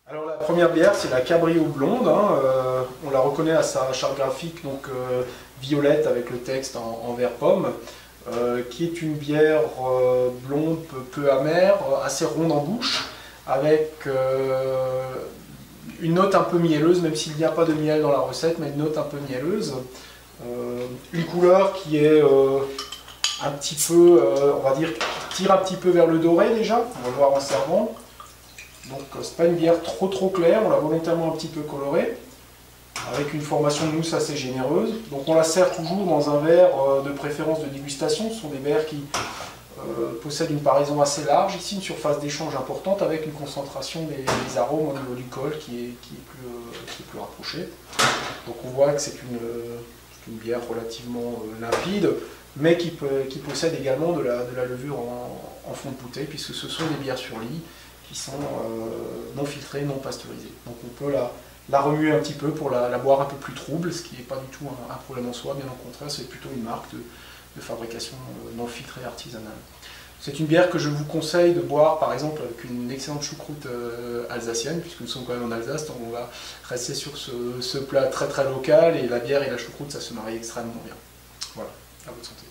Alors la première bière, c'est la Cabrio Blonde. On la reconnaît à sa charte graphique, donc violette avec le texte en vert pomme, qui est une bière blonde peu amère, assez ronde en bouche, avec une note un peu mielleuse, même s'il n'y a pas de miel dans la recette, mais une note un peu mielleuse. Une couleur qui est un petit peu, on va dire, qui tire un petit peu vers le doré déjà, on va le voir en servant. Donc c'est pas une bière trop claire, on l'a volontairement un petit peu colorée, avec une formation de mousse assez généreuse. Donc on la sert toujours dans un verre de préférence de dégustation. Ce sont des verres qui possèdent une paraison assez large, ici une surface d'échange importante avec une concentration des arômes au niveau du col qui est plus rapprochée. Donc on voit que c'est une bière relativement limpide, mais qui possède également de la levure en fond de bouteille, puisque ce sont des bières sur lit qui sont non filtrées, non pasteurisées. Donc on peut la remuer un petit peu pour la boire un peu plus trouble, ce qui n'est pas du tout un problème en soi, bien au contraire, c'est plutôt une marque de fabrication non filtrée artisanale. C'est une bière que je vous conseille de boire par exemple avec une excellente choucroute alsacienne, puisque nous sommes quand même en Alsace, donc on va rester sur ce plat très local, et la bière et la choucroute ça se marie extrêmement bien. Voilà, à votre santé.